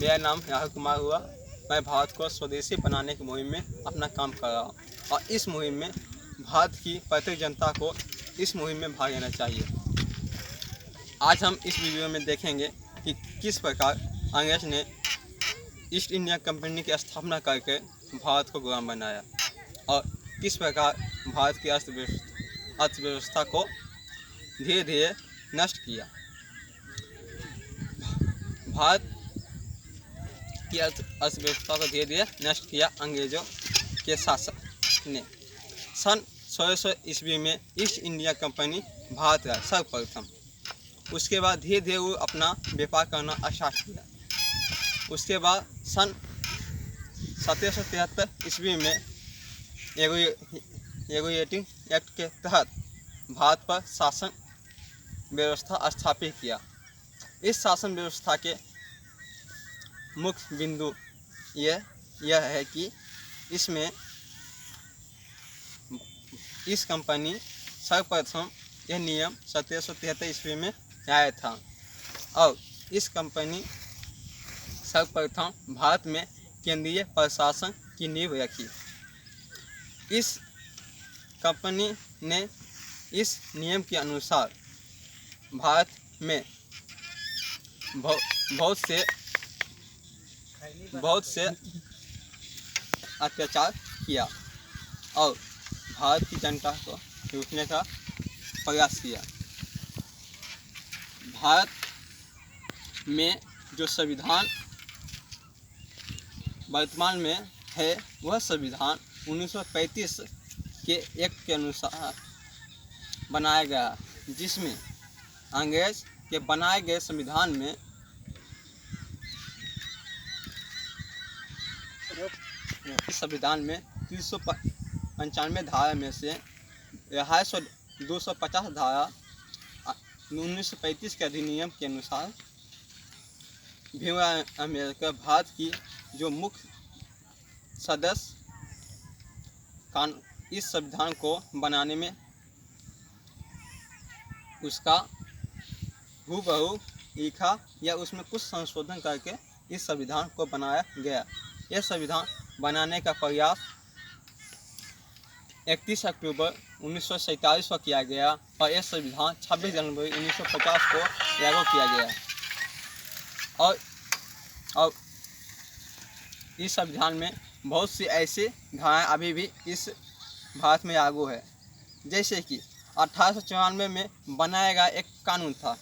मेरा नाम राहुल कुमार हुआ। मैं भारत को स्वदेशी बनाने की मुहिम में अपना काम कर रहा हूँ और इस मुहिम में भारत की प्रत्येक जनता को इस मुहिम में भाग लेना चाहिए। आज हम इस वीडियो में देखेंगे कि किस प्रकार अंग्रेज ने ईस्ट इंडिया कंपनी की स्थापना करके भारत को गुलाम बनाया और किस प्रकार भारत की अर्थव्यवस्था को धीरे धीरे नष्ट किया। भारत की अर्थव्यवस्था को धीरे धीरे नष्ट किया अंग्रेजों के शासक ने। सन 1600 ईस्वी में ईस्ट इंडिया कंपनी भारत आया सर्वप्रथम। उसके बाद धीरे धीरे वो अपना व्यापार करना स्टार्ट किया। उसके बाद सन 1773 ईस्वी में रेगुलेटिंग एक्ट के तहत भारत पर शासन व्यवस्था स्थापित किया। इस शासन व्यवस्था के मुख्य बिंदु यह है कि इसमें इस कंपनी सर्वप्रथम यह नियम 1773 ईस्वी में आया था और इस कंपनी सर्वप्रथम भारत में केंद्रीय प्रशासन की नींव रखी। इस कंपनी ने इस नियम के अनुसार भारत में बहुत से अत्याचार किया और भारत की जनता को लूटने का प्रयास किया। भारत में जो संविधान वर्तमान में है वह संविधान 1935 के एक्ट के अनुसार बनाया गया, जिसमें अंग्रेज के बनाए गए संविधान में में 395 धारा में से 250 धारा 1935 के अधिनियम के अनुसार भीमराव अम्बेडकर भारत की जो मुख्य सदस्य इस संविधान को बनाने में उसका हूबहू लिखा या उसमें कुछ संशोधन करके इस संविधान को बनाया गया। यह संविधान बनाने का प्रयास 31 अक्टूबर 1947 को किया गया और यह संविधान 26 जनवरी 1950 को लागू किया गया। और इस संविधान में बहुत सी ऐसी धाराएं अभी भी इस भारत में लागू है। जैसे कि 1894 में बनाया गया एक कानून था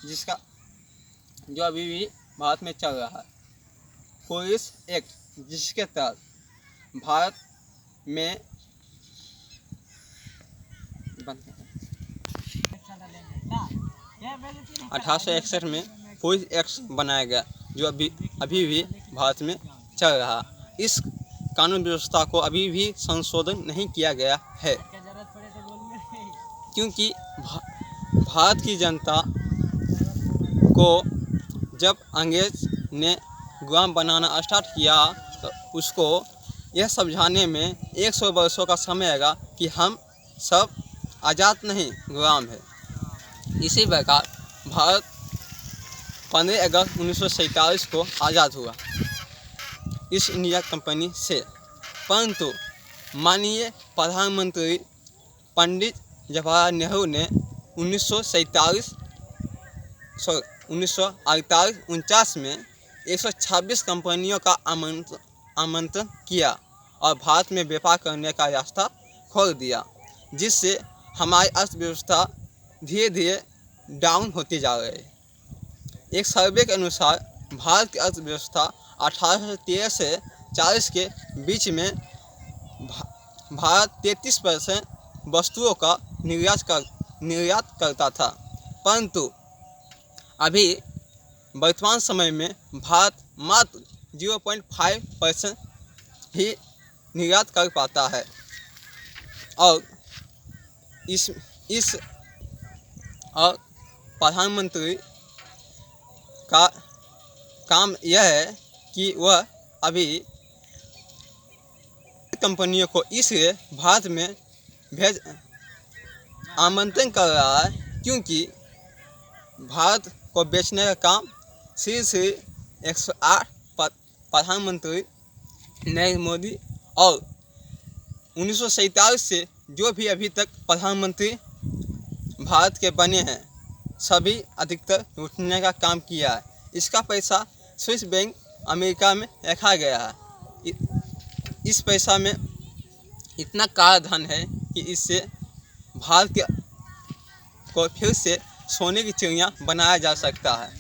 जिसका जो अभी भी भारत में चल रहा है, पुलिस एक्ट, जिसके तहत भारत में 1861 में पुलिस एक्ट बनाया गया जो अभी भी भारत में चल रहा। इस कानून व्यवस्था को अभी भी संशोधन नहीं किया गया है क्योंकि भारत की जनता को जब अंग्रेज ने गुलाम बनाना स्टार्ट किया तो उसको यह समझाने में 100 वर्षों का समय लगा कि हम सब आज़ाद नहीं गुलाम है। इसी प्रकार भारत 15 अगस्त 1947 को आज़ाद हुआ ईस्ट इंडिया कंपनी से, परंतु माननीय प्रधानमंत्री पंडित जवाहरलाल नेहरू ने 1948-49 में 126 कंपनियों का आमंत्रण किया और भारत में व्यापार करने का रास्ता खोल दिया, जिससे हमारी अर्थव्यवस्था धीरे धीरे डाउन होती जा रही है। एक सर्वे के अनुसार भारत की अर्थव्यवस्था 1813 से 40 के बीच में भारत 33% वस्तुओं का निर्यात करता था, परंतु अभी वर्तमान समय में भारत मात्र 0.5% ही निर्यात कर पाता है। और और प्रधानमंत्री का काम यह है कि वह अभी कंपनियों को इसलिए भारत में आमंत्रण कर रहा है क्योंकि भारत को बेचने का काम श्री 108 प्रधानमंत्री नरेंद्र मोदी और 1947 से जो भी अभी तक प्रधानमंत्री भारत के बने हैं सभी अधिकतर लूटने का काम किया है। इसका पैसा स्विस बैंक अमेरिका में रखा गया है। इस पैसा में इतना काला धन है कि इससे भारत के को फिर से सोने की चिड़िया बनाया जा सकता है।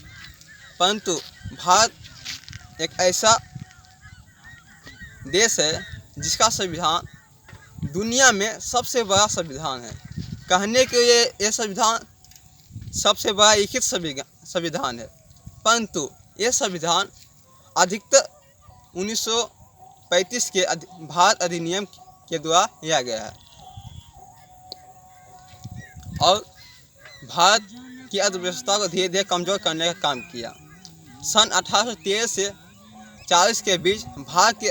परंतु भारत एक ऐसा देश है जिसका संविधान दुनिया में सबसे बड़ा संविधान है। कहने के लिए ये संविधान सबसे बड़ा एक ही संविधान है, परंतु ये संविधान अधिकतर 1935 के भारत अधिनियम के द्वारा लिया गया है और भारत की अर्थव्यवस्था को धीरे धीरे कमज़ोर करने का काम किया। सन 1813 से 40 के बीच भारत की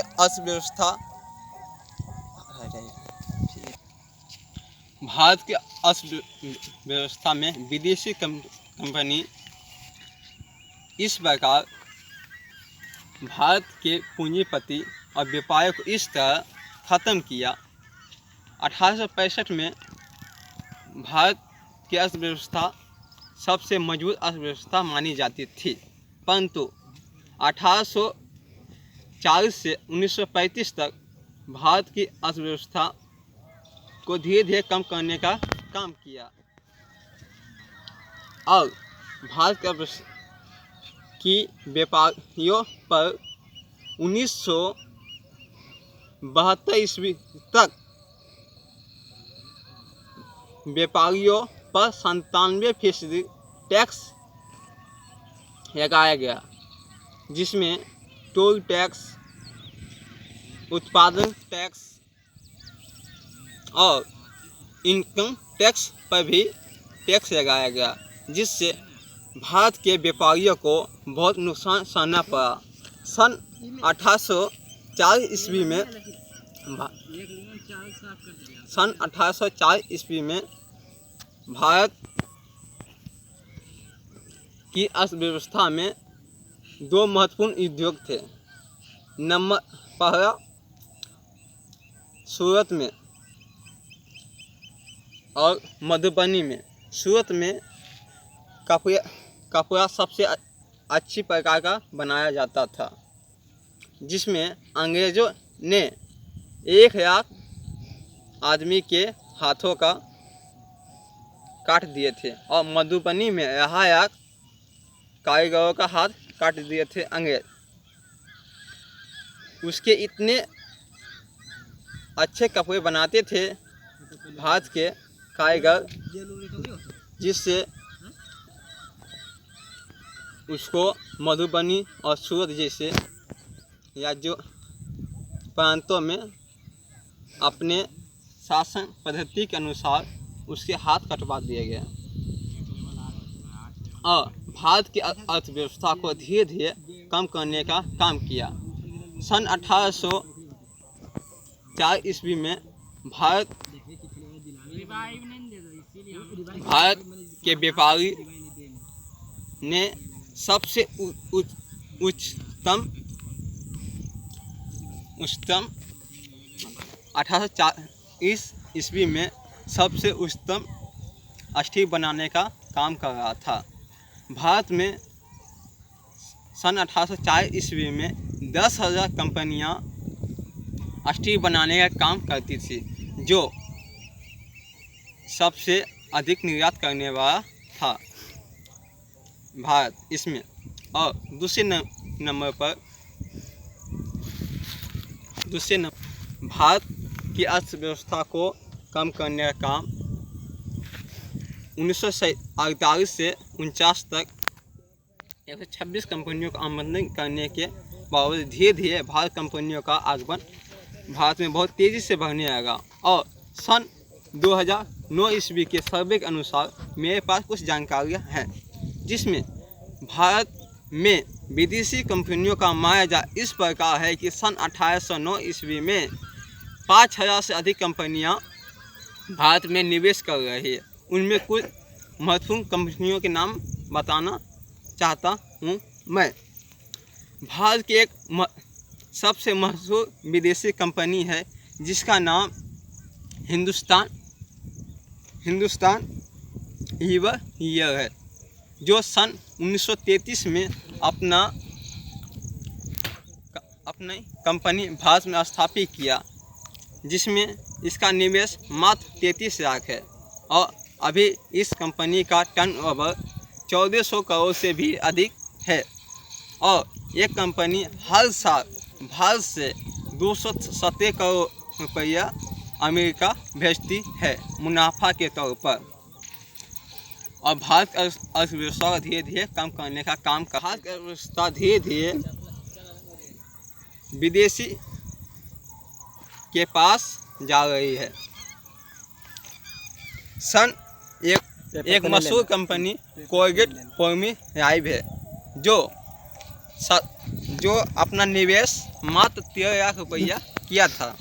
अर्थव्यवस्था में विदेशी कंपनी इस प्रकार भारत के पूंजीपति और व्यापारियों को इस तरह ख़त्म किया। 1865 में भारत की अर्थव्यवस्था सबसे मजबूत अर्थव्यवस्था मानी जाती थी, परंतु 1840 से 1935 तक भारत की अर्थव्यवस्था को धीरे धीरे कम करने का काम किया और भारत की व्यापारियों पर 1972 ईस्वी तक व्यापारियों पर 97% टैक्स लगाया गया, जिसमें टोल टैक्स, उत्पादन टैक्स और इनकम टैक्स पर भी टैक्स लगाया गया, जिससे भारत के व्यापारियों को बहुत नुकसान सहना पड़ा। सन 1840 ईस्वी में भारत की अर्थव्यवस्था में दो महत्वपूर्ण उद्योग थे। नंबर पहला सूरत में और मधुबनी में। सूरत में कपड़ा सबसे अच्छी प्रकार का बनाया जाता था, जिसमें अंग्रेज़ों ने 1,00,000 आदमी के हाथों का काट दिए थे और मधुबनी में 1,00,000 कारीगरों का हाथ काट दिए थे अंग्रेज। उसके इतने अच्छे कपड़े बनाते थे भारत के कारीगर, जिससे उसको मधुबनी और सूरत जैसे या जो प्रांतों में अपने शासन पद्धति के अनुसार उसके हाथ कटवा दिए गए और भारत की अर्थव्यवस्था को धीरे धीरे कम करने का काम किया। सन 1804 ईस्वी में भारत के व्यापारी ने सबसे उच्चतम 1840 ईस्वी में सबसे उच्चतम स्टील बनाने का काम कर रहा था। भारत में सन 1840 ईस्वी में 10,000 कंपनियां स्टील बनाने का काम करती थी, जो सबसे अधिक निर्यात करने वाला था भारत इसमें। और दूसरे नंबर पर भारत की अर्थव्यवस्था को कम करने का काम 1948 से 49 तक 126 कंपनियों का आमंत्रण करने के बावजूद धीरे धीरे भारत कंपनियों का आगमन भारत में बहुत तेज़ी से बढ़ने लगा। और सन 2009 ईस्वी के सर्वे के अनुसार मेरे पास कुछ जानकारियाँ हैं, जिसमें भारत में विदेशी कंपनियों का मायाजाल इस प्रकार है कि सन 1809 ईस्वी में 5,000 से अधिक कंपनियां भारत में निवेश कर रही है। उनमें कुछ महत्वपूर्ण कंपनियों के नाम बताना चाहता हूं मैं। भारत की एक सबसे मशहूर विदेशी कंपनी है जिसका नाम हिंदुस्तान लीवर है, जो सन 1933 में अपनी कंपनी भारत में स्थापित किया, जिसमें इसका निवेश मात्र 33 लाख है और अभी इस कंपनी का टर्नओवर 1400 करोड़ से भी अधिक है और ये कंपनी हर साल भारत से 270 करोड़ रुपया अमेरिका भेजती है मुनाफा के तौर पर। और भारत की अर्थव्यवस्था धीरे धीरे कम करने का काम कर, भारत की अर्थव्यवस्था धीरे धीरे विदेशी के पास जा रही है। सन एक मशहूर कंपनी कोलगेट पाल्मोलिव है, जो अपना निवेश मात्र 13 लाख रुपया किया था।